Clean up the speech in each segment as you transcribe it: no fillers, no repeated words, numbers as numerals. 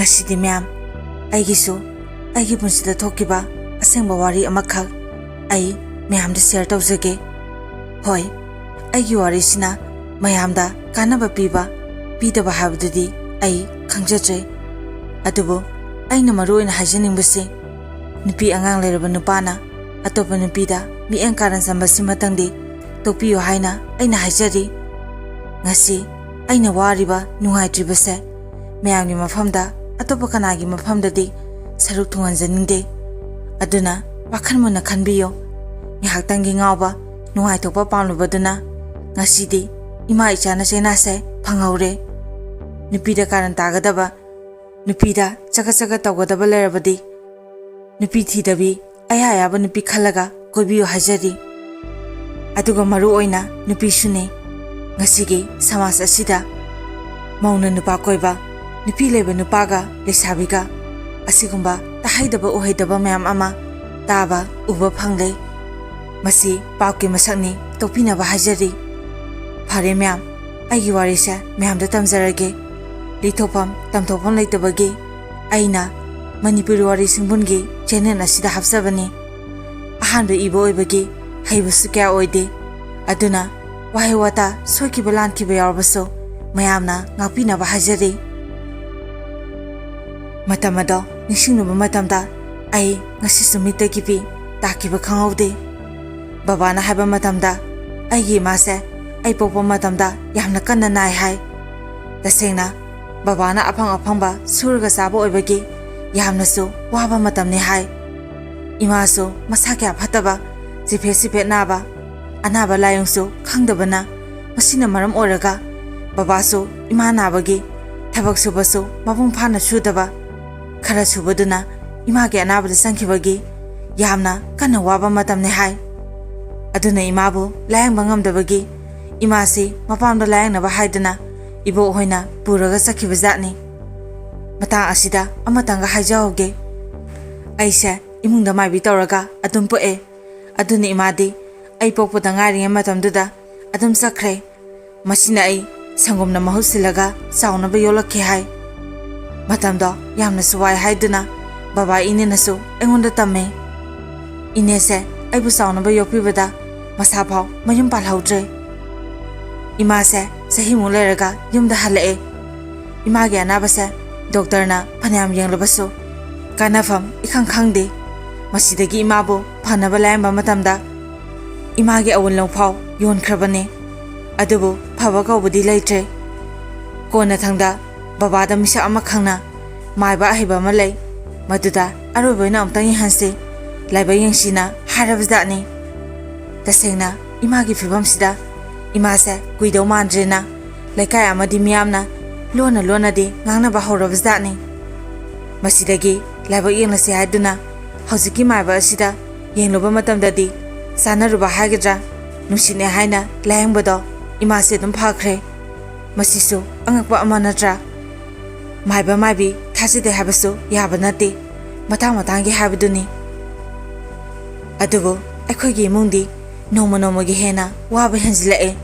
ngasi ma'am aigisu aigi punsida thokiba asengba wari amakha ai ma'am da share tawjage hoi aigi wari sina mayam da kanaba piba pidaba habdudi ai khangjatre adubo aina maroina hajeningbse nupi angang leraba nupana atopa nupida mi engkaran sambasi matangdi topiyo haina aina hajari ngasi aina wariba nungaitribase mayamni mafamda atopa kanagi mafamdadi saruk thunganjaningde aduna wakhanmona khanbiyo ngihaktangi ngawba nungaitokpa pamlubaduna ngasidi ima ichana senase phanghaure nupida karan tagadaba nupida chaka tawgadaba lerabadi nupi thidabi ayaba nupi khalaga kobiyo hajari aduga maru oina nupi sune ngasigi samas asida mauna nupa koiba nupi leba nupaga lesabiga asigumba tahaidaba uhaidaba mayam ama taba uba phangle masi pauki masakni topinaba hajari phare mayam aigi warisa mayam da tamjarage lithopam tamthopam leitabagi aina Manipuri wari singbungi channel asida hapsabani ahanbe ibo oibagi haibusu kya oide aduna wahai wata soki balan ki bayarbaso mayamna ngapina ba hajari matamado nishingnu matamda ai ngasi sumita kipi takiba khangaude baba na haba matamda aigi mase ai popo matamda yamna kanna nai hai tasengna baba na afangba surga sabo oibagi yamnasu waba matamne hai imasu masakya phataba sipe naba anaba layongsu khangdabana masina maram oraga babasu ima nabagi thabak subasu mabung phana sudaba khara subaduna ima ge anabada sankhibagi yamna kana waba matamne hai aduna imabu layang bangamdabagi imasi mapamda layang naba haidana ibo hoina puraga sakhibajatni matang asida amatanga haijaoge aise imungda maibi tawraga adum poe aduni imadi ai pokpoda ngari matamduda adum sakre masina ai sangomna mahusilaga saunaba yolakhe hai matamda yamna suwai haiduna baba ine nasu engonda tamme ine se aibu saunaba yopibada masa phau mayum palhaudre ima se sahi muleraga yumda halae ima ge anabase Doctor na panyam yanglabaso kanafam ikhang khangde masidagi imabo phanaba layamba matamda image awun lawphau yon khrabane adubu phaba kaubudi leitre kona thangda baba da misa ama khangna maiba hiba malai maduda aroboina amtangi hanse laiba yangsina harabzani tasengna image fibam sida imase kuido mandrena laikai amadi miyamna lona di ngangna ba horabzani masidagi laiba yenglase haiduna hoziki maiba asida yengloba matamdadi sanaruba hagadra nusine haina layangbado imase dum phakre masisu angakba amanatra maiba maibi thaside habasu yabanati matangi habaduni adubo ekhogi mungdi nomogi hena waba henjlae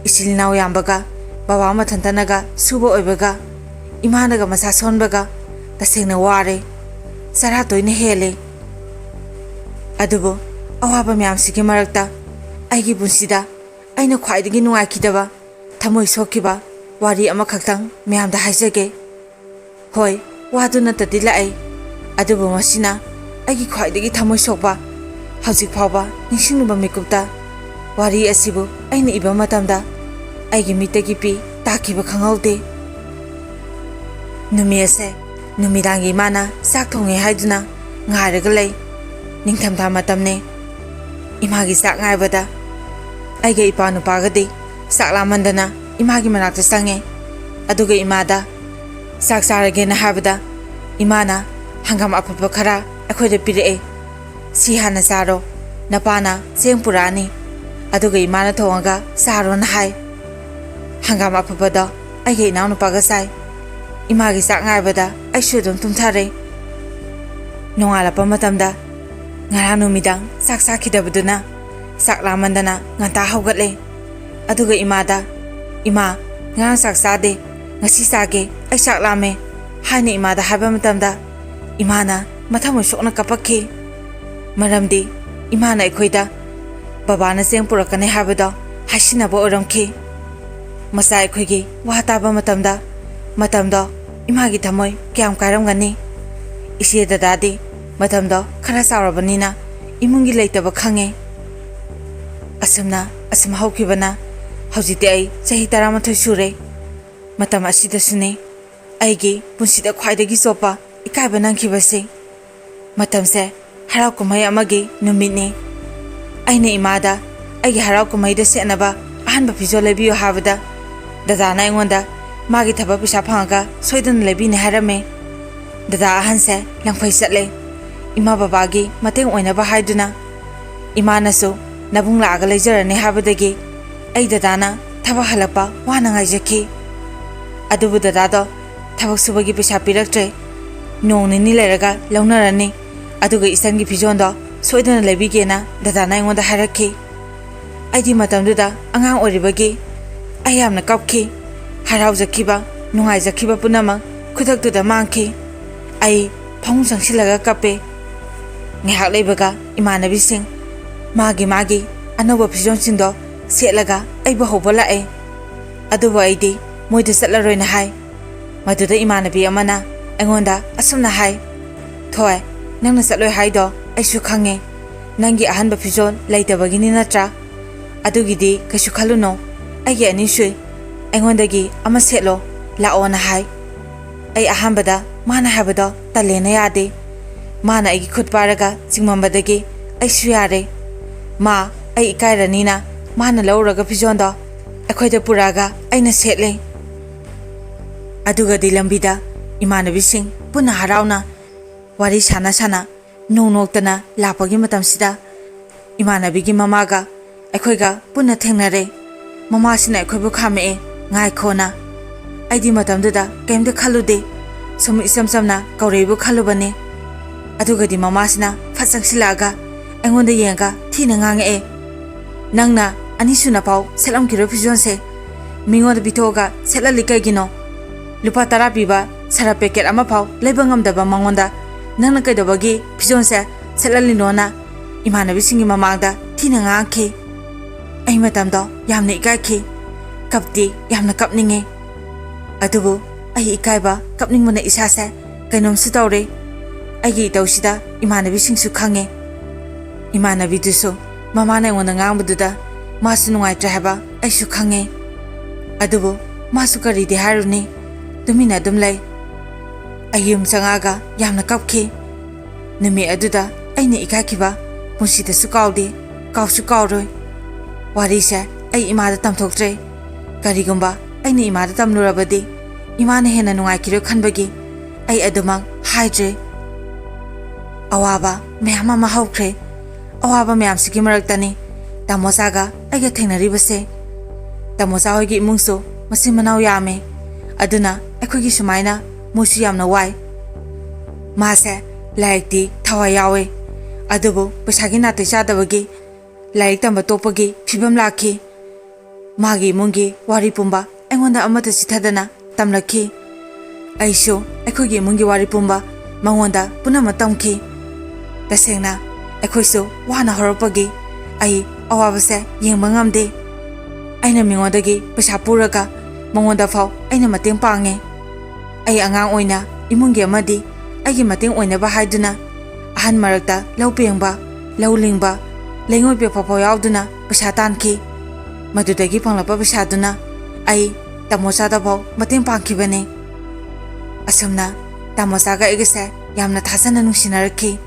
isilnaw yambaga baba mathantanaga subo oibaga imanaga masa sonbaga tasengna ware sara toine hele adubo awaba myamsigi marakta aigi bunsida aina khwaidagi nuaikidaba thamoi sokiba wari ama khaktang myamda haijage hoi waduna tadila ai adubo masina aigi khwaidagi thamoi sokba hajik phawba ningsinnuba mikupta wari asibu aina iba matamda aigi mitagi pi takiba khangaude numiase numidangi mana sak thonge haiduna ngaraga lei ningthamda matamne imagi sak ngaibada aige ipa nupagadi sak lamandana imagi manakta sange aduga imada sak sarage na habada imana hangam apapa khara akhoida pire si hana saro napana sengpurani aduga imana thonga saro na hai hangam apabada aige inaw nupaga sai imagi sak ngaibada aishu dum tumthare nongala pamatamda ngaranu midang sak sakhidabuduna sak lamandana ngata haugatle aduga imada ima ngang sak sade ngasi sage ai sak lame haina imada haiba matamda imana mathamu sokna kapakhi maramdi imana ekhoida babana seng purakane habada hasina bo oramkhi masa ekhoigi wa taba matamda imagi thamoi kyam kairam gani isi dadadi matamda khara saurabanina imungi leitaba khange asam haukibana haujite ai chahi 13 sure matam asida sune aigi punsida khwaidagi sopa ikaiba nangkhibase matamse harau kumai amagi numini aina imada aigi harau kumai da senaba ahanba fijo lebiyo habada dada aingonda magi thaba pisa phanga soidan lebine harame dada ahanse langphai chatle ima babagi mateng oinaba haiduna imanasu nabung laga lejarane habadagi ai dadana thaba halapa wana ngaijaki adubu dadado thabak subagi pisa piraktre nong ni leraga launarani aduga isangi fijondo soidana lebigena dadana aingonda harakhi aidi matamduda angang oribagi ayamna kapki harau jakiba nungai jakiba punama khudaktuda mangki ai phang sangsilaga kape ngehak leibaga imanabi sing magi anoba fijon singdo setlaga aiba hobala ai aduba aidi moida satlaroina hai maduda imanabi amana aingonda asumna hai thoi nangna satloi haido aisu khange nangi ahanba fijon leitabagini natra adugidi kashu khaluno aigi ani shui aingondagi ama setlo laona hai ai ahambada mana habado talena yade mana aigi khutparaga chingmambadagi aisu yare ma ai ikairanina mana lauraga fijondo akhoida puraga aina setle aduga dilambida imanabi sing puna harauna wari sana noktana lapagi matamsida imanabigi mamaga akhoiga puna thengnare mama sina akhoibu khame ngai khona aidi matamduda kemde khalude sum isam samna kaureibu khalubane aduga di mama sina phasangsilaga engonda yenga thina ngange nangna anisuna pau selam kiro fijonse mingoda bitoga selali kaigino lupa tara piba sara packet ama pau lebangam daba mangonda nangna kaidobagi fijonse selali nona imanabi singi mamangda thina ngangke ai matamdo yamna ikaki kapti yamna kapninge adubu ai ikaiba kapningmana isase kainom su tawre aigi tawsida imanabi singsu khange imanabi duso mama na ngona ngangbududa masu nungai trahaba aisu khange adubu masu kari de haruni dumina dumlai ayum changaga yamna kapki numi aduda aina ikakiba punsida su kawde kawsu kawroi warise ai imada tamthoktre karigumba aina imada tamnurabadi imana hena nungai kiro khanbagi ai adumang haidre awaba mehama mahaukre awaba mayam sigi maraktani tamosaga aiga thengnaribase tamosa hoigi imungso masi manau yame aduna akhogi sumaina musu yamna wai mase laikti thawa yawe adubu pesagi nate chadabagi laik tamba topagi phibam lakhi magi mungi wari pumba engonda amata sithadana tamlakhi aisho akhogi mungi wari pumba mangonda punama tamki tasengna akhoiso wana horopagi ai awabase yengba ngamde aina mingodagi pesa puraga mangonda fau aina mateng pange ai angang oina imungi amadi aigi mateng oina ba haiduna ahan marakta laupengba laulingba lengoi pe phapo yauduna pesa tanki madudagi panglapa pesa duna ai tamosa da bau mateng pangkhibane asumna tamosa ga egese yamna thasana nungsinarki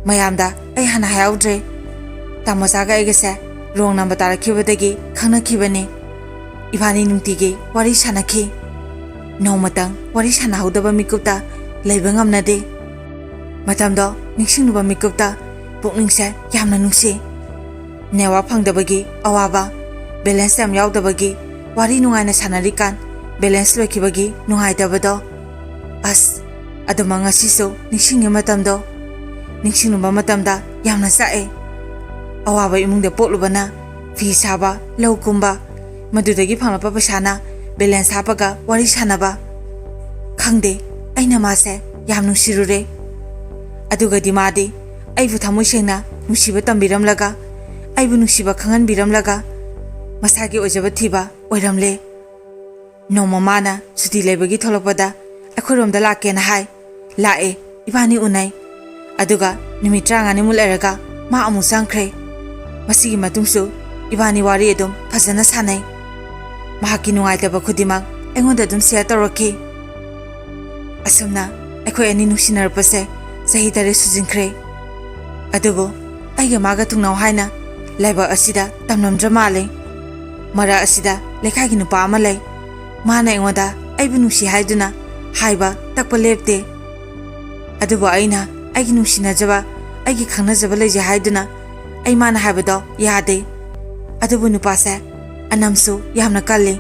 mayamda ai hana hayaudre tamosa ga egese rong number tarakhibadagi khanakibane ibani nungtige wari sanakhi nomatang wari sanahudaba mikupta leibangam nade matamdo ningsingnuba mikupta pukningse yamna nungsi newa phangdabagi awaba balance am yaudabagi wari nungaina sanarikan balance lokibagi nungaidabado as aduma ngasiso ningsingi matamdo ningsingnuba matamda yamna sae awaba imungde poklubana fi saba laukumba madudagi phanglapa pasana balance hapaga wari sanaba khangde ꯑꯩꯅ ꯃꯥꯁꯦ ꯌꯥꯝ ꯅꯨꯡꯁꯤꯔꯨꯔꯦ ꯑꯗꯨꯒꯗꯤ ꯃꯥꯗꯤ ꯑꯩꯕꯨ ꯊꯃꯣꯏ ꯁꯦꯡꯅ ꯅꯨꯡꯁꯤꯕ ꯇꯝꯕꯤꯔꯝꯂꯒ ꯑꯩꯕꯨ ꯅꯨꯡꯁꯤꯕ ꯈꯪꯍꯟꯕꯤꯔꯝꯂꯒ ꯃꯁꯥꯒꯤ ꯑꯣꯏꯖꯕ ꯊꯤꯕ ꯑꯣꯏꯔꯝꯂꯦ ꯅꯣꯡꯃ ꯃꯥꯅ ꯁꯨꯇꯤ ꯂꯩꯕꯒꯤ ꯊꯣꯛꯂꯛꯄꯗ ꯑꯩꯈꯣꯏꯔꯣꯝꯗ ꯂꯥꯛꯀꯦꯅ ꯍꯥꯏ ꯂꯥꯛꯑꯦ ꯏꯕꯥꯅꯤ ꯎꯅꯩ ꯑꯗꯨꯒ ꯅꯨꯃꯤꯠ 30ꯅꯤꯃꯨꯛ ꯂꯩꯔꯒ ꯃꯥ ꯑꯃꯨꯛ ꯆꯪꯈ꯭ꯔꯦ ꯃꯁꯤꯒꯤ ꯃꯇꯨꯡꯁꯨ ꯏꯕꯥꯅꯤ ꯋꯥꯔꯤ ꯑꯗꯨꯝ ꯐꯖꯅ ꯁꯥꯟꯅꯩ ꯃꯍꯥꯛꯀꯤ ꯅꯨꯡꯉꯥꯏꯇꯕ ꯈꯨꯗꯤꯡꯃꯛ ꯑꯩꯉꯣꯟꯗ ꯑꯗꯨꯝ ꯁꯦꯌꯔ ꯇꯧꯔꯛꯈꯤ ꯑꯁꯨꯝꯅ ꯑꯩꯈꯣꯏ ꯑꯅꯤ ꯅꯨꯡꯁꯤꯅꯔꯛꯄꯁꯦ ꯆꯍꯤ 3 ꯁꯨꯖꯤꯟꯈ꯭ꯔꯦ ꯑꯗꯨꯕꯨ ꯑꯩꯒ ꯃꯥꯒ ꯊꯨꯡꯅꯧ ꯍꯥꯏꯅ ꯂꯥꯏꯕꯛ ꯑꯁꯤꯗ ꯇꯝꯂꯝꯗ꯭ꯔ ꯃꯥꯜꯂꯦ ꯃꯔꯛ ꯑꯁꯤꯗ ꯂꯩꯀꯥꯏꯒꯤ ꯅꯨꯄꯥ ꯑꯃ ꯂꯩ ꯃꯥꯅ ꯑꯩꯉꯣꯟꯗ ꯑꯩꯕꯨ ꯅꯨꯡꯁꯤ ꯍꯥꯏꯗꯨꯅ ꯍꯥꯏꯕ ꯇꯛꯄ ꯂꯦꯞꯇꯦ ꯑꯗꯨꯕꯨ ꯑꯩꯅ ꯑꯩꯒꯤ ꯅꯨꯡꯁꯤꯅꯖꯕ ꯑꯩꯒꯤ ꯈꯪꯅꯖꯕ ꯂꯩꯖꯩ ꯍꯥꯏꯗꯨꯅ ꯑꯩ ꯃꯥꯅ ꯍꯥꯏꯕꯗꯣ ꯌꯥꯗꯦ ꯑꯗꯨꯕꯨ ꯅꯨꯄꯥꯁꯦ ꯑꯅꯝꯁꯨ ꯌꯥꯝꯅ ꯀꯜꯂꯤ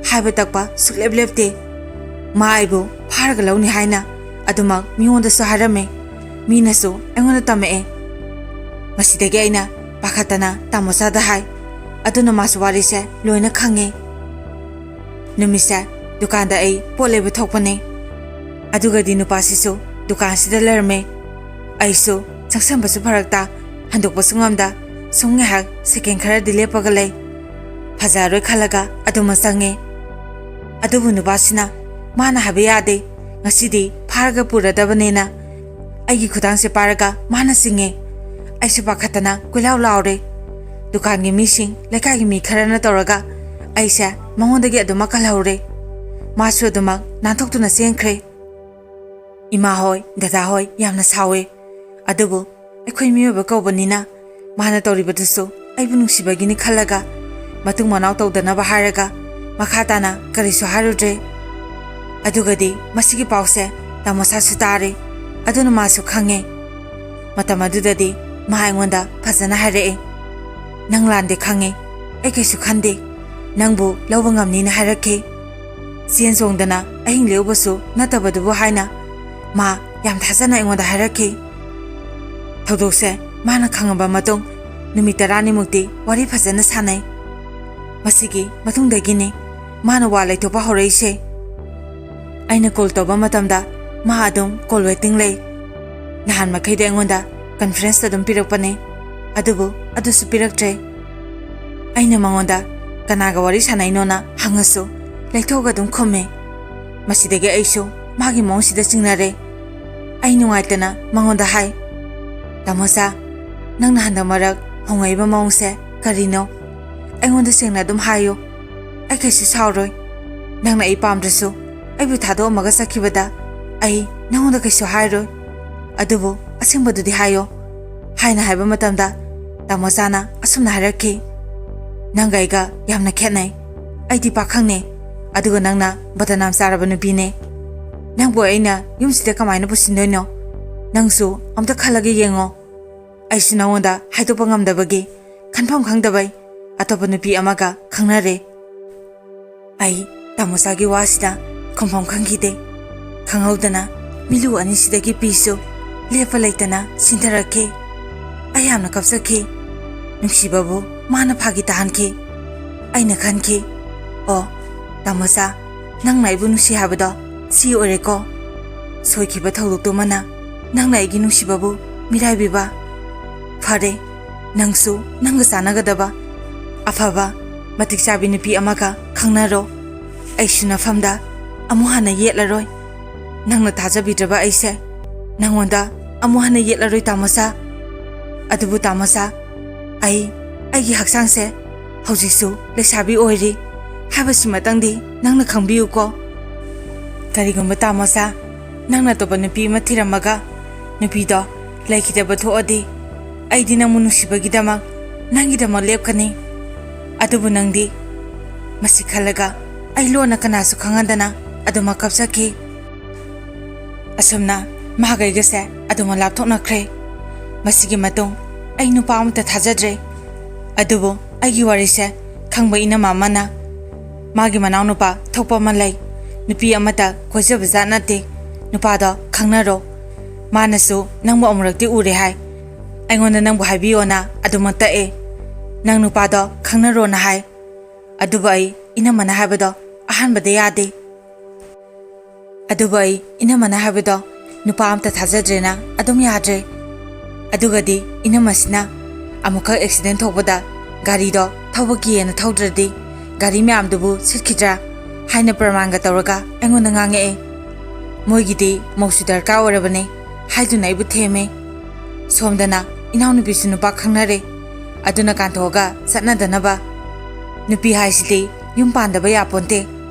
ꯍꯥꯏꯕ ꯇꯛꯄ ꯁꯨꯛꯂꯦꯞ ꯂꯦꯞꯇꯦ ꯃꯥ ꯑꯩꯕꯨ ꯐꯥꯔꯒ ꯂꯧꯅꯤ ꯍꯥꯏꯅ ꯑꯗꯨꯃꯛ ꯃꯤꯉꯣꯟꯗꯁꯨ ꯍꯥꯏꯔꯝꯃꯦ ꯃꯤꯅꯁꯨ ꯑꯩꯉꯣꯟꯗ ꯇꯝꯃꯛꯑꯦ ꯃꯁꯤꯗꯒꯤ ꯑꯩꯅ ꯄꯥꯈꯠꯇꯅ ꯇꯥꯃꯣꯆꯥꯗ ꯍꯥꯏ ꯑꯗꯨꯅ ꯃꯥꯁꯨ ꯋꯥꯔꯤꯁꯦ ꯂꯣꯏꯅ ꯈꯪꯉꯦ ꯅꯨꯃꯤꯠꯁꯦ ꯗꯨꯀꯥꯟꯗ ꯑꯩ ꯄꯣꯠ ꯂꯩꯕ ꯊꯣꯛꯄꯅꯦ ꯑꯗꯨꯒꯗꯤ ꯅꯨꯄꯥꯁꯤꯁꯨ ꯗꯨꯀꯥꯟꯁꯤꯗ ꯂꯩꯔꯝꯃꯦ ꯑꯩꯁꯨ ꯆꯪꯁꯟꯕꯁꯨ ꯐꯔꯛꯇ ꯍꯟꯗꯣꯛꯄꯁꯨ ꯉꯝꯗ ꯁꯨꯝ ꯉꯥꯏꯍꯥꯛ ꯁꯦꯀꯦꯟ ꯈꯔꯗꯤ ꯂꯦꯞꯄꯒ ꯂꯩ ꯐꯖꯔꯣꯏ ꯈꯜꯂꯒ ꯑꯗꯨꯃꯛ ꯆꯪꯉꯦ ꯑꯗꯨꯕꯨ ꯅꯨꯄꯥꯁꯤꯅ ꯃꯥꯅ ꯍꯥꯏꯕ ꯌꯥꯗꯦ ꯉꯁꯤꯗꯤ ꯐꯥꯔꯒ ꯄꯨꯔꯗꯕꯅꯦꯅ ꯑꯩꯒꯤ ꯈꯨꯗꯥꯡꯁꯦ ꯄꯥꯏꯔꯒ ꯃꯥꯅ ꯆꯤꯡꯉꯦ ꯑꯩꯁꯨ ꯄꯥꯈꯠꯇꯅ ꯀꯣꯏꯂꯥꯎ ꯂꯥꯎꯔꯦ ꯗꯨꯀꯥꯟꯒꯤ ꯃꯤꯁꯤꯡ ꯂꯩꯀꯥꯏꯒꯤ ꯃꯤ ꯈꯔꯅ ꯇꯧꯔꯒ ꯑꯩꯁꯦ ꯃꯉꯣꯟꯗꯒꯤ ꯑꯗꯨꯃꯛ ꯀꯜꯍꯧꯔꯦ ꯃꯥꯁꯨ ꯑꯗꯨꯃꯛ ꯅꯥꯟꯊꯣꯛꯇꯨꯅ ꯆꯦꯟꯈ꯭ꯔꯦ ꯏꯃꯥ ꯍꯣꯏ ꯗꯗꯥ ꯍꯣꯏ ꯌꯥꯝꯅ ꯁꯥꯎꯋꯦ ꯑꯗꯨꯕꯨ ꯑꯩꯈꯣꯏ ꯃꯤꯑꯣꯏꯕ ꯀꯧꯕꯅꯤꯅ ꯃꯥꯅ ꯇꯧꯔꯤꯕꯗꯨꯁꯨ ꯑꯩꯕꯨ ꯅꯨꯡꯁꯤꯕꯒꯤꯅꯤ ꯈꯜꯂꯒ ꯃꯇꯨꯡ ꯃꯅꯥꯎ ꯇꯧꯗꯅꯕ ꯍꯥꯏꯔꯒ ꯃꯈꯥ ꯇꯥꯅ ꯀꯔꯤꯁꯨ ꯍꯥꯏꯔꯨꯗ꯭ꯔꯦ ꯑꯗꯨꯒꯗꯤ ꯃꯁꯤꯒꯤ ꯄꯥꯎꯁꯦ ꯇꯥꯃꯣꯆꯥꯁꯨ ꯇꯥꯔꯦ ꯑꯗꯨꯅ ꯃꯥꯁꯨ ꯈꯪꯉꯦ ꯃꯇꯝ ꯑꯗꯨꯗꯗꯤ ꯃꯥ ꯑꯩꯉꯣꯟꯗ ꯐꯖꯅ ꯍꯥꯏꯔꯛꯑꯦ ꯅꯪ ꯂꯥꯟꯗꯦ ꯈꯪꯉꯦ ꯑꯩ ꯀꯩꯁꯨ ꯈꯟꯗꯦ ꯅꯪꯕꯨ ꯂꯧꯕ ꯉꯝꯅꯤꯅ ꯍꯥꯏꯔꯛꯈꯤ ꯆꯦꯟ ꯆꯣꯡꯗꯅ ꯑꯍꯤꯡ ꯂꯦꯛꯎꯕꯁꯨ ꯅꯠꯇꯕꯗꯨꯕꯨ ꯍꯥꯏꯅ ꯃꯥ ꯌꯥꯝ ꯊꯥꯖꯅ ꯑꯩꯉꯣꯟꯗ ꯍꯥꯏꯔꯛꯈꯤ ꯊꯧꯗꯣꯛꯁꯦ ꯃꯥꯅ ꯈꯪꯉꯕ ꯃꯇꯨꯡ ꯅꯨꯃꯤꯠ 10ꯅꯤꯃꯨꯛꯇꯤ ꯋꯥꯔꯤ ꯐꯖꯅ ꯁꯥꯟꯅꯩ ꯃꯁꯤꯒꯤ ꯃꯇꯨꯡꯗꯒꯤꯅꯤ ꯃꯥꯅ ꯋꯥ ꯂꯩꯊꯣꯛꯄ ꯍꯧꯔꯛꯏꯁꯦ ꯑꯩꯅ ꯀꯣꯜ ꯇꯧꯕ ꯃꯇꯝꯗ ꯃꯥ ꯑꯗꯨꯝ ꯀꯣꯜ ꯋꯦꯇꯤꯡ ꯂꯩ ꯅꯍꯥꯟ ꯃꯈꯩꯗꯤ ꯑꯩꯉꯣꯟꯗ ꯀꯟꯐꯔꯦꯟꯁꯇ ꯑꯗꯨꯝ ꯄꯤꯔꯛꯄꯅꯦ ꯑꯗꯨꯕꯨ ꯑꯗꯨꯁꯨ ꯄꯤꯔꯛꯇ꯭ꯔꯦ ꯑꯩꯅ ꯃꯉꯣꯟꯗ ꯀꯅꯥꯒ ꯋꯥꯔꯤ ꯁꯥꯟꯅꯩꯅꯣꯅ ꯍꯪꯉꯁꯨ ꯂꯩꯊꯣꯛꯑꯒ ꯑꯗꯨꯝ ꯈꯨꯝꯃꯦ ꯃꯁꯤꯗꯒꯤ ꯑꯩꯁꯨ ꯃꯥꯒꯤ ꯃꯑꯣꯡꯁꯤꯗ ꯆꯤꯡꯅꯔꯦ ꯑꯩ ꯅꯨꯡꯉꯥꯏꯇꯅ ꯃꯉꯣꯟꯗ ꯍꯥꯏ ꯇꯥꯃꯣꯆꯥ ꯅꯪꯅ ꯍꯟꯗꯛ ꯃꯔꯛ ꯍꯣꯡꯉꯛꯏꯕ ꯃꯑꯣꯡꯁꯦ ꯀꯔꯤꯅꯣ ꯑꯩꯉꯣꯟꯗ ꯁꯦꯡꯅ ꯑꯗꯨꯝ ꯍꯥꯏꯌꯨ ꯑꯩ ꯀꯩꯁꯨ ꯁꯥꯎꯔꯣꯏ ꯅꯪꯅ ꯑꯩ ꯄꯥꯝꯗ꯭ꯔꯁꯨ ꯑꯩꯕꯨ ꯊꯥꯗꯣꯛꯑꯝꯃꯒ ꯆꯠꯈꯤꯕꯗ ꯑꯩ ꯅꯪꯉꯣꯟꯗ ꯀꯩꯁꯨ ꯍꯥꯏꯔꯣꯏ ꯑꯗꯨꯕꯨ ꯑꯁꯦꯡꯕꯗꯨꯗꯤ ꯍꯥꯏꯌꯣ ꯍꯥꯏꯅ ꯍꯥꯏꯕ ꯃꯇꯝꯗ ꯇꯥꯃꯣꯆꯥꯅ ꯑꯁꯨꯝꯅ ꯍꯥꯏꯔꯛꯈꯤ ꯅꯪꯒ ꯑꯩꯒ ꯌꯥꯝꯅ ꯈꯦꯠꯅꯩ ꯑꯩꯗꯤ ꯄꯥꯈꯪꯅꯦ ꯑꯗꯨꯒ ꯅꯪꯅ ꯕꯗꯅꯥꯝ ꯆꯥꯔꯕ ꯅꯨꯄꯤꯅꯦ ꯅꯪꯕꯨ ꯑꯩꯅ ꯌꯨꯝꯁꯤꯗ ꯀꯃꯥꯏꯅ ꯄꯨꯁꯤꯟꯗꯣꯏꯅꯣ ꯅꯪꯁꯨ ꯑꯝꯇ ꯈꯜꯂꯒ ꯌꯦꯡꯉꯣ ꯑꯩꯁꯨ ꯅꯉꯣꯟꯗ ꯍꯥꯏꯗꯣꯛꯄ ꯉꯝꯗꯕꯒꯤ ꯈꯟꯐꯝ ꯈꯪꯗꯕꯩ ꯑꯇꯣꯞꯄ ꯅꯨꯄꯤ ꯑꯃꯒ ꯈꯪꯅꯔꯦ ꯑꯩ ꯇꯥꯃꯣꯆꯥꯒꯤ ꯋꯥꯁꯤꯗ ꯈꯨꯝꯐꯝ ꯈꯪꯈꯤꯗꯦ ꯈꯪꯍꯧꯗꯅ ꯃꯤꯂꯨ ꯑꯅꯤꯁꯤꯗꯒꯤ ꯄꯤꯁꯨ ꯂꯦꯞꯄ ꯂꯩꯇꯅ ꯁꯤꯟꯊꯔꯛꯈꯤ ꯑꯩ ꯌꯥꯝꯅ ꯀꯞꯆꯈꯤ ꯅꯨꯡꯁꯤꯕꯕꯨ ꯃꯥꯅ ꯐꯥꯒꯤ ꯇꯥꯍꯟꯈꯤ ꯑꯩꯅ ꯈꯟꯈꯤ ꯑꯣ ꯇꯥꯃꯣꯆꯥ ꯅꯪꯅ ꯑꯩꯕꯨ ꯅꯨꯡꯁꯤ ꯍꯥꯏꯕꯗꯣ ꯁꯤ ꯑꯣꯏꯔꯦꯀꯣ ꯁꯣꯏꯈꯤꯕ ꯊꯧꯗꯣꯛꯇꯨꯃꯅ ꯅꯪꯅ ꯑꯩꯒꯤ ꯅꯨꯡꯁꯤꯕꯕꯨ ꯃꯤꯔꯥꯏꯕꯤꯕ ꯐꯔꯦ ꯅꯪꯁꯨ ꯅꯪꯒ ꯆꯥꯟꯅꯒꯗꯕ ꯑꯐꯕ ꯃꯇꯤꯛ ꯆꯥꯕꯤ ꯅꯨꯄꯤ ꯑꯃꯒ ꯈꯪꯅꯔꯣ ꯑꯩꯁꯨ ꯅꯐꯝꯗ ꯑꯃꯨꯛ ꯍꯟꯅ ꯌꯦꯠꯂꯔꯣꯏ ꯅꯪꯅ ꯊꯥꯖꯕꯤꯗ꯭ꯔꯕ ꯑꯩꯁꯦ ꯅꯪꯉꯣꯟꯗ ꯑꯃꯨꯛ ꯍꯟꯅ ꯌꯦꯠꯂꯔꯣꯏ ꯇꯥꯃꯣꯆꯥ ꯑꯗꯨꯕꯨ ꯇꯥꯃꯣꯆꯥ ꯑꯩꯒꯤ ꯍꯛꯆꯥꯡꯁꯦ ꯍꯧꯖꯤꯛꯁꯨ ꯂꯩꯁꯥꯕꯤ ꯑꯣꯏꯔꯤ ꯍꯥꯏꯕꯁꯤꯃꯇꯪꯗꯤ ꯅꯪꯅ ꯈꯪꯕꯤꯌꯨꯀꯣ ꯀꯔꯤꯒꯨꯝꯕ ꯇꯥꯃꯣꯆꯥ ꯅꯪꯅ ꯑꯇꯣꯞꯄ ꯅꯨꯄꯤ ꯑꯃ ꯊꯤꯔꯝꯃꯒ ꯅꯨꯄꯤꯗꯣ ꯂꯩꯈꯤꯗꯕ ꯊꯣꯛꯑꯗꯤ ꯑꯩꯗꯤ ꯅꯪꯕꯨ ꯅꯨꯡꯁꯤꯕꯒꯤꯗꯃꯛ ꯅꯪꯒꯤꯗꯃꯛ ꯂꯦꯞꯀꯅꯤ ꯑꯗꯨꯕꯨ ꯅꯪꯗꯤ ꯃꯁꯤ ꯈꯜꯂꯒ ꯑꯩ ꯂꯣꯟꯅ ꯀꯅꯥꯁꯨ ꯈꯪꯍꯟꯗꯅ ꯑꯗꯨꯃꯛ ꯀꯞꯆꯈꯤ ꯑꯁꯨꯝꯅ ꯃꯥꯒ ꯑꯩꯒꯁꯦ ꯑꯗꯨꯃꯛ ꯂꯥꯞꯊꯣꯛꯅꯈ꯭ꯔꯦ ꯃꯁꯤꯒꯤ ꯃꯇꯨꯡ ꯑꯩ ꯅꯨꯄꯥ ꯑꯃꯠꯇ ꯊꯥꯖꯗ꯭ꯔꯦ ꯑꯗꯨꯕꯨ ꯑꯩꯒꯤ ꯋꯥꯔꯤꯁꯦ ꯈꯪꯕ ꯏꯅꯝꯃ ꯑꯃꯅ ꯃꯥꯒꯤ ꯃꯅꯥꯎꯅꯨꯄꯥ ꯊꯣꯛꯄ ꯑꯃ ꯂꯩ ꯅꯨꯄꯤ ꯑꯃꯠꯇ ꯀꯣꯏꯖꯕ ꯖꯥꯠ ꯅꯠꯇꯦ ꯅꯨꯄꯥꯗꯣ ꯈꯪꯅꯔꯣ ꯃꯥꯅꯁꯨ ꯅꯪꯕꯨ ꯑꯃꯨꯔꯛꯇꯤ ꯎꯔꯦ ꯍꯥꯏ ꯑꯩꯉꯣꯟꯗ ꯅꯪꯕꯨ ꯍꯥꯏꯕꯤꯌꯣꯅ ꯑꯗꯨꯃꯛ ꯇꯛꯑꯦ ꯅꯪ ꯅꯨꯄꯥꯗꯣ ꯈꯪꯅꯔꯣꯅ ꯍꯥꯏ ꯑꯗꯨꯕꯨ ꯑꯩ ꯏꯅꯝꯃꯅ ꯍꯥꯏꯕꯗꯣ ꯑꯍꯥꯟꯕꯗ ꯌꯥꯗꯦ ꯑꯗꯨꯕꯨ ꯑꯩ ꯏꯅꯝꯃꯅ ꯍꯥꯏꯕꯗꯣ ꯅꯨꯄꯥ ꯑꯝꯇ ꯊꯥꯖꯗ꯭ꯔꯦꯅ ꯑꯗꯨꯝ ꯌꯥꯗ꯭ꯔꯦ ꯑꯗꯨꯒꯗꯤ ꯏꯅꯝꯃꯁꯤꯅ ꯑꯃꯨꯛꯈꯛ ꯑꯦꯛꯁꯤꯗꯦꯟ ꯊꯣꯛꯄꯗ ꯒꯥꯔꯤꯗꯣ ꯊꯧꯕ ꯀꯤꯌꯦꯅ ꯊꯧꯗ꯭ꯔꯗꯤ ꯒꯥꯔꯤ ꯃꯌꯥꯝꯗꯨꯕꯨ ꯁꯤꯠꯈꯤꯗ꯭ꯔꯥ ꯍꯥꯏꯅ ꯄ꯭ꯔꯃꯥꯟꯒ ꯇꯧꯔꯒ ꯑꯩꯉꯣꯟꯗ ꯉꯥꯡꯉꯛꯑꯦ ꯃꯣꯏꯒꯤꯗꯤ ꯃꯧꯁꯨ ꯗꯔꯀꯥꯔ ꯑꯣꯏꯔꯕꯅꯦ ꯍꯥꯏꯗꯨꯅ ꯑꯩꯕꯨ ꯊꯦꯝꯃꯦ ꯁꯣꯝꯗꯅ ꯏꯅꯥꯎꯅꯨꯄꯤꯁꯨ ꯅꯨꯄꯥ ꯈꯪꯅꯔꯦ ꯑꯗꯨꯅ ꯀꯥꯟꯊꯣꯛꯑꯒ ꯆꯠꯅꯗꯅꯕ ꯅꯨꯄꯤ ꯍꯥꯏꯁꯤꯗꯤ ꯌꯨꯝ ꯄꯥꯟꯗꯕ ꯌꯥꯄꯣꯟꯇꯦ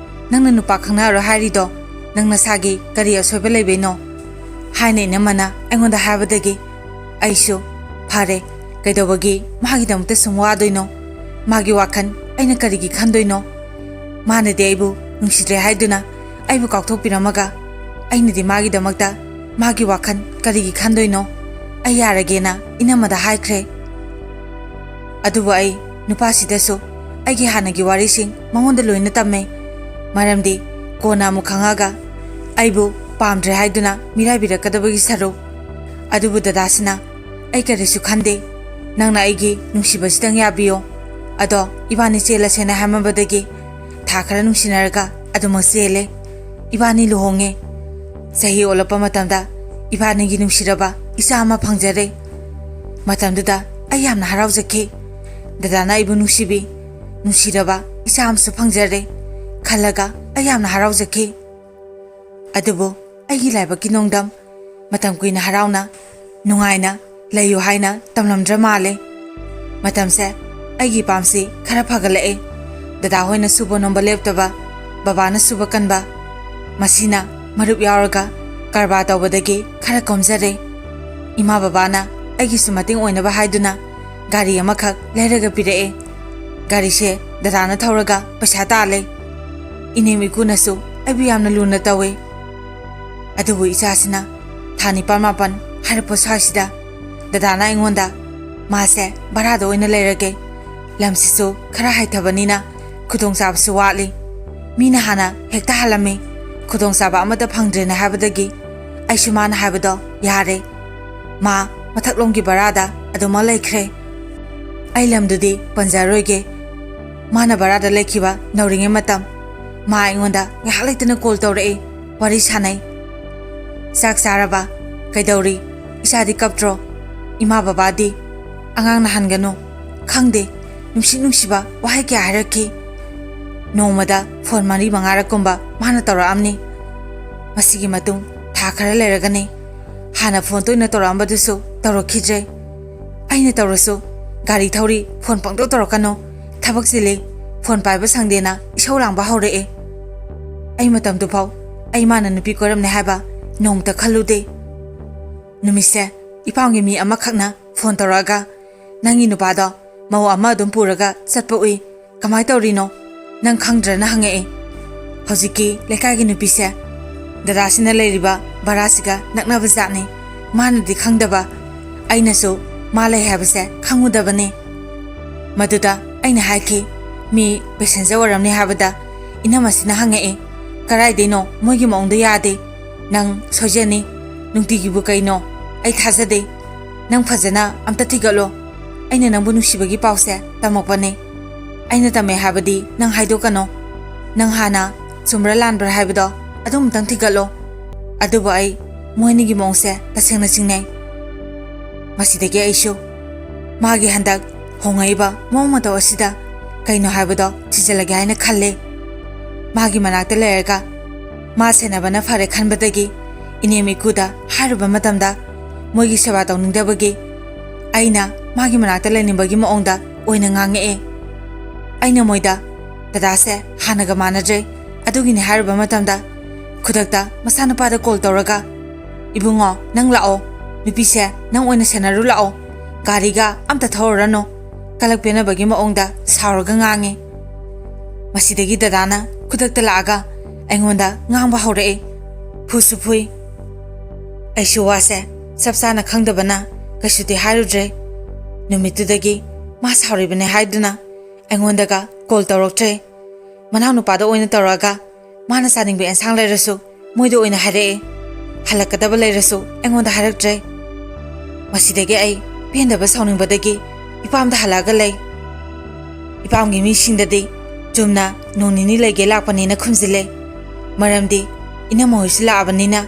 ꯅꯪꯅ ꯅꯨꯄꯥ ꯈꯪꯅꯔꯣ ꯍꯥꯏꯔꯤꯗꯣ ꯅꯪ ꯅꯁꯥꯒꯤ ꯀꯔꯤ ꯑꯁꯣꯏꯕ ꯂꯩꯕꯩꯅꯣ ꯍꯥꯏꯅ ꯏꯅꯝꯃꯅ ꯑꯩꯉꯣꯟꯗ ꯍꯥꯏꯕꯗꯒꯤ ꯑꯩꯁꯨ ꯐꯔꯦ ꯀꯩꯗꯧꯕꯒꯤ ꯃꯥꯒꯤꯗꯃꯛꯇ ꯁꯨꯝ ꯋꯥꯗꯣꯏꯅꯣ ꯃꯥꯒꯤ ꯋꯥꯈꯜ ꯑꯩꯅ ꯀꯔꯤꯒꯤ ꯈꯟꯗꯣꯏꯅꯣ ꯃꯥꯅꯗꯤ ꯑꯩꯕꯨ ꯅꯨꯡꯁꯤꯗ꯭ꯔꯦ ꯍꯥꯏꯗꯨꯅ ꯑꯩꯕꯨ ꯀꯥꯎꯊꯣꯛꯄꯤꯔꯝꯃꯒ ꯑꯩꯅꯗꯤ ꯃꯥꯒꯤꯗꯃꯛꯇ ꯃꯥꯒꯤ ꯋꯥꯈꯜ ꯀꯔꯤꯒꯤ ꯈꯟꯗꯣꯏꯅꯣ ꯑꯩ ꯌꯥꯔꯒꯦꯅ ꯏꯅꯝꯃꯗ ꯍꯥꯏꯈ꯭ꯔꯦ ꯑꯗꯨꯕꯨ ꯑꯩ ꯅꯨꯄꯥꯁꯤꯗꯁꯨ ꯑꯩꯒꯤ ꯍꯥꯟꯅꯒꯤ ꯋꯥꯔꯤꯁꯤꯡ ꯃꯉꯣꯟꯗ ꯂꯣꯏꯅ ꯇꯝꯃꯦ ꯃꯔꯝꯗꯤ ꯀꯣꯟꯅ ꯑꯃꯨꯛ ꯈꯪꯉꯒ ꯑꯩꯕꯨ ꯄꯥꯝꯗ꯭ꯔꯦ ꯍꯥꯏꯗꯨꯅ ꯃꯤꯔꯥꯏꯕꯤꯔꯛꯀꯗꯕꯒꯤ ꯁꯔꯨꯛ ꯑꯗꯨꯕꯨ ꯗꯗꯥꯁꯤꯅ ꯑꯩ ꯀꯔꯤꯁꯨ ꯈꯟꯗꯦ ꯅꯪꯅ ꯑꯩꯒꯤ ꯅꯨꯡꯁꯤꯕꯁꯤꯗꯪ ꯌꯥꯕꯤꯌꯣ ꯑꯗꯣ ꯏꯕꯥꯅꯤ ꯆꯦꯜꯂꯁꯦꯅ ꯍꯥꯏꯃꯟꯕꯗꯒꯤ ꯊꯥ ꯈꯔ ꯅꯨꯡꯁꯤꯅꯔꯒ ꯑꯗꯨꯃꯛ ꯆꯦꯜꯂꯦ ꯏꯕꯥꯅꯤ ꯂꯨꯍꯣꯡꯉꯦ ꯆꯍꯤ ꯑꯣꯜꯂꯛꯄ ꯃꯇꯝꯗ ꯏꯕꯥꯅꯤꯒꯤ ꯅꯨꯡꯁꯤꯔꯕ ꯏꯆꯥ ꯑꯃ ꯐꯪꯖꯔꯦ ꯃꯇꯝꯗꯨꯗ ꯑꯩ ꯌꯥꯝꯅ ꯍꯔꯥꯎꯖꯈꯤ ꯗꯗꯥꯅ ꯑꯩꯕꯨ ꯅꯨꯡꯁꯤꯕꯤ ꯅꯨꯡꯁꯤꯔꯕ ꯏꯆꯥ ꯑꯃꯁꯨ ꯐꯪꯖꯔꯦ ꯈꯜꯂꯒ ꯑꯩ ꯌꯥꯝꯅ ꯍꯔꯥꯎꯖꯈꯤ ꯑꯗꯨꯕꯨ ꯑꯩꯒꯤ ꯂꯥꯏꯕꯛꯀꯤ ꯅꯣꯡꯗꯝ ꯃꯇꯝ ꯀꯨꯏꯅ ꯍꯔꯥꯎꯅ ꯅꯨꯡꯉꯥꯏꯅ ꯂꯩꯌꯨ ꯍꯥꯏꯅ ꯇꯝꯂꯝꯗ꯭ꯔ ꯃꯥꯜꯂꯦ ꯃꯇꯝꯁꯦ ꯑꯩꯒꯤ ꯄꯥꯝꯁꯤ ꯈꯔ ꯐꯒꯠꯂꯛꯑꯦ ꯗꯗꯥ ꯍꯣꯏꯅ ꯁꯨꯕ ꯅꯣꯝꯕ ꯂꯦꯞꯇꯕ ꯕꯕꯥꯅ ꯁꯨꯕ ꯀꯟꯕ ꯃꯁꯤꯅ ꯃꯔꯨꯞ ꯌꯥꯎꯔꯒ ꯀꯔꯕꯥꯔ ꯇꯧꯕꯗꯒꯤ ꯈꯔ ꯀꯣꯝꯖꯔꯦ ꯏꯃꯥ ꯕꯕꯥꯅ ꯑꯩꯒꯤꯁꯨ ꯃꯇꯦꯡ ꯑꯣꯏꯅꯕ ꯍꯥꯏꯗꯨꯅ ꯒꯥꯔꯤ ꯑꯃꯈꯛ ꯂꯩꯔꯒ ꯄꯤꯔꯛꯑꯦ ꯒꯥꯔꯤꯁꯦ ꯗꯗꯥꯅ ꯊꯧꯔꯒ ꯄꯩꯁꯥ ꯇꯥꯜꯂꯦ ꯏꯅꯦꯝ ꯏꯀꯨꯅꯁꯨ ꯑꯩꯕꯨ ꯌꯥꯝꯅ ꯂꯨꯅ ꯇꯧꯋꯦ ꯑꯗꯨꯕꯨ ꯏꯆꯥꯁꯤꯅ ꯊꯥ 9-10 ꯍꯥꯏꯔꯛꯄ ꯁ꯭ꯋꯥꯏꯁꯤꯗ ꯗꯗꯥꯅ ꯑꯩꯉꯣꯟꯗ ꯃꯥꯁꯦ ꯚꯔꯥꯗ ꯑꯣꯏꯅ ꯂꯩꯔꯒꯦ ꯂꯝꯁꯤꯁꯨ ꯈꯔ ꯍꯥꯏꯊꯕꯅꯤꯅ ꯈꯨꯗꯣꯡꯆꯥꯕꯁꯨ ꯋꯥꯠꯂꯤ ꯃꯤꯅ ꯍꯥꯟꯅ ꯍꯦꯛꯇ ꯍꯜꯂꯝꯃꯤ ꯈꯨꯗꯣꯡꯆꯥꯕ ꯑꯃꯠꯇ ꯐꯪꯗ꯭ꯔꯦꯅ ꯍꯥꯏꯕꯗꯒꯤ ꯑꯩꯁꯨ ꯃꯥꯅ ꯍꯥꯏꯕꯗꯣ ꯌꯥꯔꯦ ꯃꯥ ꯃꯊꯛꯂꯣꯝꯒꯤ ꯚꯔꯥꯗ ꯑꯗꯨꯃꯛ ꯂꯩꯈ꯭ꯔꯦ ꯑꯩ ꯂꯝꯗꯨꯗꯤ ꯄꯟꯖꯔꯣꯏꯒꯦ ꯃꯥꯅ ꯚꯔꯥꯗ ꯂꯩꯈꯤꯕ ꯅꯧꯔꯤꯉꯩ ꯃꯇꯝ ꯃꯥ ꯑꯩꯉꯣꯟꯗ ꯉꯥꯏꯍꯥꯛ ꯂꯩꯇꯅ ꯀꯣꯜ ꯇꯧꯔꯛꯏ ꯋꯥꯔꯤ ꯁꯥꯟꯅꯩ ꯆꯥꯛ ꯆꯥꯔꯕ ꯀꯩꯗꯧꯔꯤ ꯏꯆꯥꯗꯤ ꯀꯞꯇ꯭ꯔꯣ ꯏꯃꯥ ꯕꯕꯥꯗꯤ ꯑꯉꯥꯡꯅ ꯍꯟꯒꯅꯨ ꯈꯪꯗꯦ ꯅꯨꯡꯁꯤꯕ ꯋꯥꯍꯩ ꯀꯌꯥ ꯍꯥꯏꯔꯛꯈꯤ ꯅꯣꯡꯃꯗ ꯐꯣꯟ 4-5ꯔꯛꯀꯨꯝꯕ ꯃꯥꯅ ꯇꯧꯔꯛꯑꯝꯅꯤ ꯃꯁꯤꯒꯤ ꯃꯇꯨꯡ ꯊꯥ ꯈꯔ ꯂꯩꯔꯒꯅꯤ ꯍꯥꯟꯅ ꯐꯣꯟ ꯇꯣꯏꯅ ꯇꯧꯔꯛꯑꯝꯕꯗꯨꯁꯨ ꯇꯧꯔꯛꯈꯤꯗ꯭ꯔꯦ ꯑꯩꯅ ꯇꯧꯔꯁꯨ ꯒꯥꯔꯤ ꯊꯧꯔꯤ ꯐꯣꯟ ꯄꯪꯇꯧ ꯇꯧꯔꯛꯀꯅꯨ ꯊꯕꯛ ꯆꯤꯜꯂꯤ ꯐꯣꯟ ꯄꯥꯏꯕ ꯁꯪꯗꯦꯅ ꯏꯁꯧ ꯂꯥꯡꯕ ꯍꯧꯔꯛꯑꯦ ꯑꯩ ꯃꯇꯝꯗꯨꯐꯥꯎ ꯑꯩ ꯃꯥꯅ ꯅꯨꯄꯤ ꯀꯣꯏꯔꯝꯅꯦ ꯍꯥꯏꯕ ꯅꯣꯡꯇ ꯈꯜꯂꯨꯗꯦ ꯅꯨꯃꯤꯠꯁꯦ ꯏꯄꯥꯝꯒꯤ ꯃꯤ ꯑꯃꯈꯛꯅ ꯐꯣꯟ ꯇꯧꯔꯛꯑꯒ ꯅꯪꯒꯤ ꯅꯨꯄꯥꯗꯣ ꯃꯧ ꯑꯃ ꯑꯗꯨꯝ ꯄꯨꯔꯒ ꯆꯠꯄ ꯎꯏ ꯀꯃꯥꯏ ꯇꯧꯔꯤꯅꯣ ꯅꯪ ꯈꯪꯗ꯭ꯔꯅ ꯍꯪꯉꯛꯑꯦ ꯍꯧꯖꯤꯛꯀꯤ ꯂꯩꯀꯥꯏꯒꯤ ꯅꯨꯄꯤꯁꯦ ꯗꯗꯥꯁꯤꯅ ꯂꯩꯔꯤꯕ ꯚꯔꯥꯁꯤꯒ ꯅꯛꯅꯕ ꯖꯥꯠꯅꯤ ꯃꯥꯅꯗꯤ ꯈꯪꯗꯕ ꯑꯩꯅꯁꯨ ꯃꯥ ꯂꯩ ꯍꯥꯏꯕꯁꯦ ꯈꯪꯉꯨꯗꯕꯅꯤ ꯃꯗꯨꯗ ꯑꯩꯅ ꯍꯥꯏꯈꯤ ꯃꯤ ꯄꯦꯁꯦꯟꯖꯔ ꯑꯣꯏꯔꯝꯅꯤ ꯍꯥꯏꯕꯗ ꯏꯅꯝꯃꯁꯤꯅ ꯍꯪꯉꯛꯑꯦ ꯀꯔꯥꯏꯗꯩꯅꯣ ꯃꯣꯏꯒꯤ ꯃꯑꯣꯡꯗ ꯌꯥꯗꯦ ꯅꯪ ꯁꯣꯏꯖꯅꯤ ꯅꯨꯡꯇꯤꯒꯤꯕꯨ ꯀꯩꯅꯣ ꯑꯩ ꯊꯥꯖꯗꯦ ꯅꯪ ꯐꯖꯅ ꯑꯝꯇ ꯊꯤꯒꯠꯂꯣ ꯑꯩꯅ ꯅꯪꯕꯨ ꯅꯨꯡꯁꯤꯕꯒꯤ ꯄꯥꯎꯁꯦ ꯇꯝꯃꯛꯄꯅꯦ ꯑꯩꯅ ꯇꯝꯃꯦ ꯍꯥꯏꯕꯗꯤ ꯅꯪ ꯍꯥꯏꯗꯣꯛꯀꯅꯣ ꯅꯪ ꯍꯥꯟꯅ ꯆꯨꯝꯕ꯭ꯔꯥ ꯂꯥꯟꯕ꯭ꯔꯥ ꯍꯥꯏꯕꯗꯣ ꯑꯗꯨꯝꯇꯪ ꯊꯤꯒꯠꯂꯣ ꯑꯗꯨꯕꯨ ꯑꯩ ꯃꯣꯏꯅꯤꯒꯤ ꯃꯑꯣꯡꯁꯦ ꯇꯁꯦꯡꯅ ꯆꯤꯡꯅꯩ ꯃꯁꯤꯗꯒꯤ ꯑꯩꯁꯨ ꯃꯥꯒꯤ ꯍꯟꯗꯛ ꯍꯣꯡꯉꯛꯏꯕ ꯃꯑꯣꯡ ꯃꯇꯧ ꯑꯁꯤꯗ ꯀꯩꯅꯣ ꯍꯥꯏꯕꯗꯣ ꯊꯤꯖꯤꯜꯂꯒꯦ ꯍꯥꯏꯅ ꯈꯜꯂꯦ ꯃꯥꯒꯤ ꯃꯅꯥꯛꯇ ꯂꯩꯔꯒ ꯃꯥ ꯁꯦꯟꯅꯕꯅ ꯐꯔꯦ ꯈꯟꯕꯗꯒꯤ ꯏꯅꯦꯝ ꯏꯀꯨꯗ ꯍꯥꯏꯔꯨꯕ ꯃꯇꯝꯗ ꯃꯣꯏꯒꯤ ꯁꯦꯕꯥ ꯇꯧꯅꯤꯡꯗꯕꯒꯤ ꯑꯩꯅ ꯃꯥꯒꯤ ꯃꯅꯥꯛꯇ ꯂꯩꯅꯤꯡꯕꯒꯤ ꯃꯑꯣꯡꯗ ꯑꯣꯏꯅ ꯉꯥꯡꯉꯛꯑꯦ ꯑꯩꯅ ꯃꯣꯏꯗ ꯗꯗꯥꯁꯦ ꯍꯥꯟꯅꯒ ꯃꯥꯟꯅꯗ꯭ꯔꯦ ꯑꯗꯨꯒꯤꯅꯦ ꯍꯥꯏꯔꯨꯕ ꯃꯇꯝꯗ ꯈꯨꯗꯛꯇ ꯃꯆꯥꯅꯨꯄꯥꯗ ꯀꯣꯜ ꯇꯧꯔꯒ 이붕어 ꯅꯪ ꯂꯥꯛꯑꯣ ꯅꯨꯄꯤꯁꯦ ꯅꯪ ꯑꯣꯏꯅ ꯁꯦꯟꯅꯔꯨ ꯂꯥꯛꯑꯣ ꯒꯥꯔꯤꯒ ꯑꯝꯇ ꯊꯧꯔꯨꯔꯅꯣ ꯀꯂꯛ ꯄꯦꯟꯅꯕꯒꯤ ꯃꯑꯣꯡꯗ ꯁꯥꯎꯔꯒ ꯉꯥꯡꯉꯦ ꯃꯁꯤꯗꯒꯤ ꯗꯗꯥꯅ ꯈꯨꯗꯛꯇ ꯂꯥꯛꯑꯒ ꯑꯩꯉꯣꯟꯗ ꯉꯥꯡꯕ ꯍꯧꯔꯛꯑꯦ ꯐꯨꯁꯨ ꯐꯨꯏ ꯑꯩꯁꯨ ꯋꯥꯁꯦ ꯆꯞ ꯆꯥꯅ ꯈꯪꯗꯕꯅ ꯀꯩꯁꯨꯗꯤ ꯍꯥꯏꯔꯨꯗ꯭ꯔꯦ ꯅꯨꯃꯤꯠꯇꯨꯗꯒꯤ ꯃꯥ ꯁꯥꯎꯔꯤꯕꯅꯦ ꯍꯥꯏꯗꯨꯅ ꯑꯩꯉꯣꯟꯗꯒ ꯀꯣꯜ ꯇꯧꯔꯛꯇ꯭ꯔꯦ ꯃꯅꯥꯎꯅꯨꯄꯥꯗ ꯑꯣꯏꯅ ꯇꯧꯔꯛꯑꯒ ꯃꯥꯅ ꯆꯥꯅꯤꯡꯕ ꯑꯦꯟꯁꯥꯡ ꯂꯩꯔꯁꯨ ꯃꯣꯏꯗ ꯑꯣꯏꯅ ꯍꯥꯏꯔꯛꯑꯦ ꯍꯜꯂꯛꯀꯗꯕ ꯂꯩꯔꯁꯨ ꯑꯩꯉꯣꯟꯗ ꯍꯥꯏꯔꯛꯇ꯭ꯔꯦ ꯃꯁꯤꯗꯒꯤ ꯑꯩ ꯄꯦꯟꯗꯕ ꯁꯥꯎꯅꯤꯡꯕꯗꯒꯤ ꯏꯄꯥꯝꯗ ꯍꯜꯂꯛꯑꯒ ꯂꯩ ꯏꯄꯥꯝꯒꯤ ꯃꯤꯁꯤꯡꯗꯗꯤ ꯆꯨꯝꯅ ꯅꯣꯡ ꯅꯤꯅꯤ ꯂꯩꯒꯦ ꯂꯥꯛꯄꯅꯦꯅ ꯈꯨꯝꯖꯤꯜꯂꯦ ꯃꯔꯝꯗꯤ inama hoisu laabanina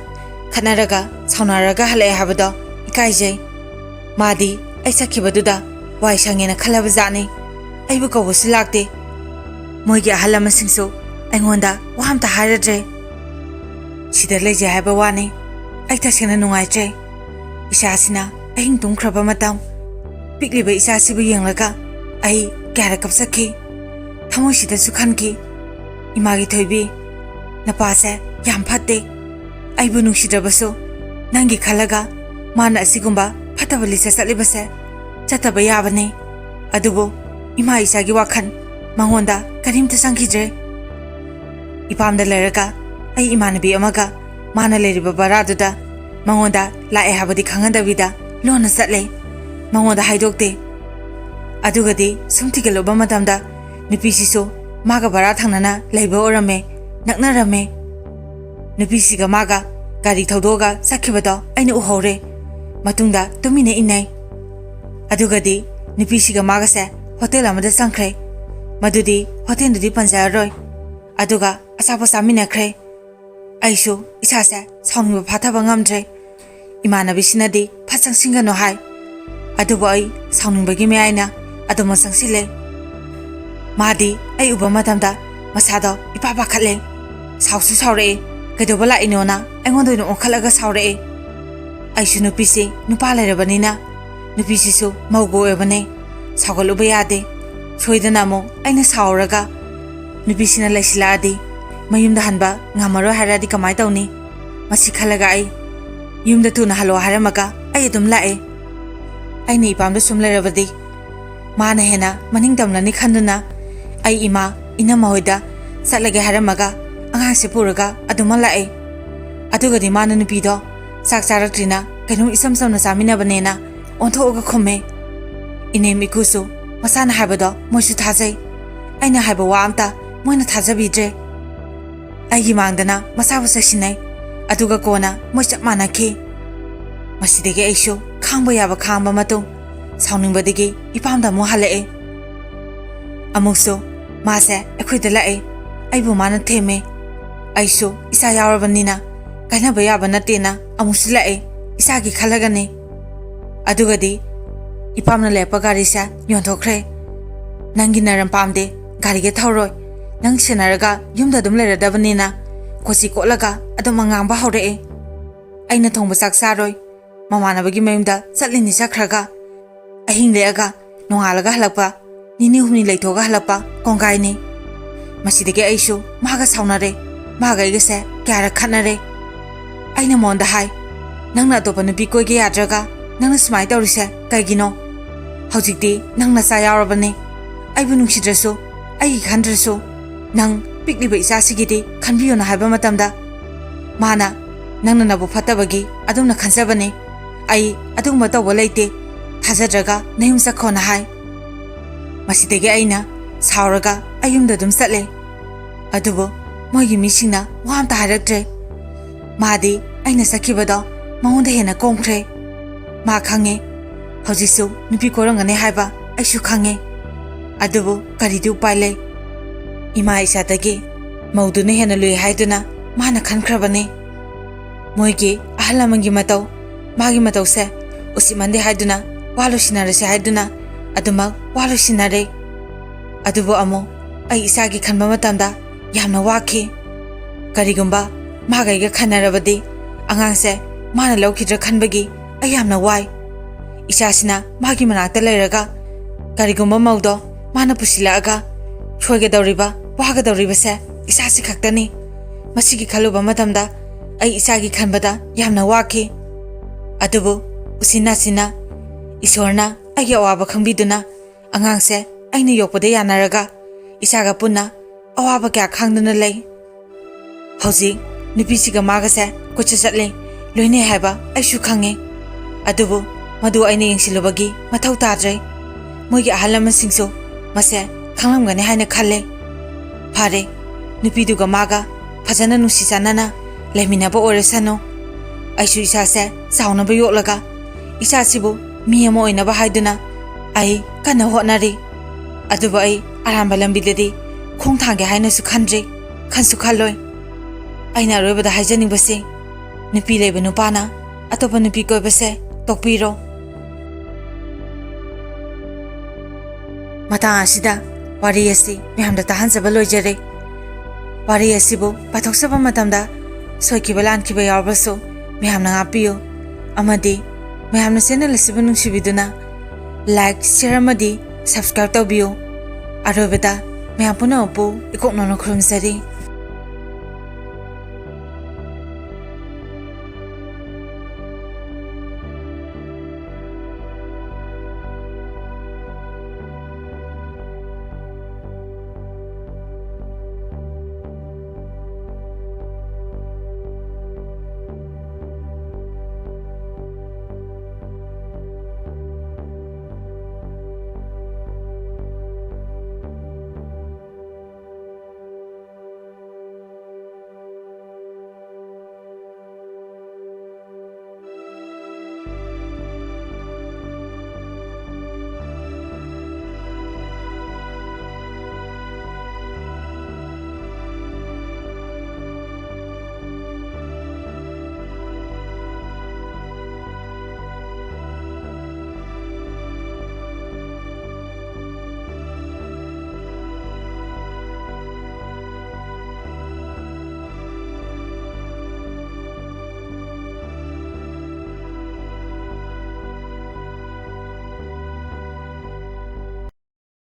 khanaraga saunaraga halai habado ikaijai madi ai sakhibaduda wai sangena khalaba jani aibu kawusu lakte moigi ahalama singso aingonda wahamta haradre sida leje haba wani ai tasena nungaitre isasina ahing tungkraba matam pikliba isasibu yenglaga ai kyara kapsakhi thamoi sida sukhanki imagi thoibi napase yam phatte aibu nungsidrabaso nangi khalaga mana asigumba phatabali sasalibase chataba yabane adubo ima isagi wakhan mangonda karimta sangkhijre ipamda leraga ai imanabi amaga mana leriba baraduda mangonda lae habadi khangadabida lona satle mangonda haidokte adugadi sumtigaloba matamda nupisiso maga bara thangnana leiba orame naknarame nupisiga maga gari thaudoga sakhibado aina uhore matungda tumine inai adugadi nupisiga maga se hotel amada sangkhre madudi hotel dudi panjaroi aduga asapa samina khre aisho isase sauningba phathaba ngamdre imanabi sinadi phasang singano hai adubo ai sauningbagi me aina aduma sangsile madi ai uba matamda masado ipapa khatle sausu saure kedoba la inona aingonda no khalaga saure aishu nupisi nupa lerabanina nupisi su maugo ebane sagoluba yade soidana mo aina sauraga nupisi na laisiladi mayumda hanba ngamaro haradi kamai tawni masi khalaga ai yumda tuna halo haramaga ai adum lae aina ipamda sum lerabadi mana hena maning tamnani khanduna ai ima inama hoida satlage haramaga anga se puraga aduma lae adugadi mana nupido sak charatrina kainu isam samna samina banena onthoga khome ine mikusu masana habado moisu thajai aina haba wa amta moina thajabidre ai mangdana masabu sasinai aduga kona moicha manakhi masidege aisho khangba yaba khangba mato sauningbadege ipamda mo halae amukso mase ekhoida lae aibu mana theme aisho isa yawrabanina kaina bayaba natena amusu lae isagi khalagane adugadi ipamna lepa gari sa yonthokre nangi naram pamde gari ge thoroi nang senaraga yumda dum leradabnina kosi kolaga adum angamba hore aina thongba sak saroi mamana bagi mayumda satlini sakhraga ahing leaga nongalaga halapa nini humni leithoga halapa kongaini masidege aisho maga saunare maga igese kyara khanare aina monda hai nangna topa nupi koige yadraga nangna smai tawrise kaigino hojikti nangna sa yawrabane aibu nungsidraso ai khandraso nang pikliba isasigidi khanbiyona haiba matamda mana nangna nabu phatabagi adumna khansabane ai adumba tawba leite thajadraga nayum sakhona hai masidege aina sauraga ayumda dum satle adubo moigi misingna wamta haraktre madi aina sakhibado maunde hena kongkhre ma khange hojisu nupi korangane haiba aishu khange adubo karidu paile ima isatagi maudune hena lui haiduna mana khankrabane moigi ahalamangi matau magi matau se usimande haiduna walo sinare se haiduna aduma walo sinare adubo amo ai isagi khanba matamda yamna wakhi karigumba magaiga khanarabadi angangse mana laukhidra khanbagi ai yamna wai isasina magi manakta leiraga karigumba maudo mana pusilaga choige dawriba waga dawriba se isasi khaktani masigi khaluba matamda ai isagi khanbada yamna wakhi adubo usina sina isorna ai awaba khangbiduna angangse aina yokpade yanaraga isaga punna awaba kya khangduna lei hoji nipisiga magase kocha chatle loine haiba aishu khange adubo madu aina yengsilubagi mathau tadre moigi ahalama singso mase khanglamgane haina khalle phare nupiduga maga phajana nusi sanana leminaba oresano aishu isase saunaba yoklaga isasibu miyamo oinaba haiduna ai kana honari aduba ai aramba lambidedi khong thange haina su khandre khansu khalloi ꯑꯩꯅ ꯑꯔꯣꯏꯕꯗ ꯍꯥꯏꯖꯅꯤꯡꯕꯁꯤ ꯅꯨꯄꯤ ꯂꯩꯕ ꯅꯨꯄꯥꯅ ꯑꯇꯣꯞꯄ ꯅꯨꯄꯤ ꯀꯣꯏꯕꯁꯦ ꯇꯣꯛꯄꯤꯔꯣ ꯃꯇꯥꯡ ꯑꯁꯤꯗ ꯋꯥꯔꯤ ꯑꯁꯤ ꯃꯌꯥꯝꯗ ꯇꯥꯍꯟꯖꯕ ꯂꯣꯏꯖꯔꯦ ꯋꯥꯔꯤ ꯑꯁꯤꯕꯨ ꯄꯥꯊꯣꯛꯆꯕ ꯃꯇꯝꯗ ꯁꯣꯏꯈꯤꯕ ꯂꯥꯟꯈꯤꯕ ꯌꯥꯎꯔꯕꯁꯨ ꯃꯌꯥꯝꯅ ꯉꯥꯛꯄꯤꯌꯨ ꯑꯃꯗꯤ ꯃꯌꯥꯝꯅ ꯆꯦꯅꯦꯜ ꯑꯁꯤꯕꯨ ꯅꯨꯡꯁꯤꯕꯤꯗꯨꯅ ꯂꯥꯏꯛ ꯁꯦꯌꯔ ꯑꯃꯗꯤ ꯁꯕꯁꯀ꯭राꯏꯕ ꯇꯧꯕꯤꯌꯨ ꯑꯔꯣꯏꯕꯗ ꯃꯌꯥꯝ ꯄꯨꯝꯅꯃꯛꯄꯨ ꯏꯀꯣꯛꯅꯅ ꯈꯨꯔꯨꯝꯖꯔꯤ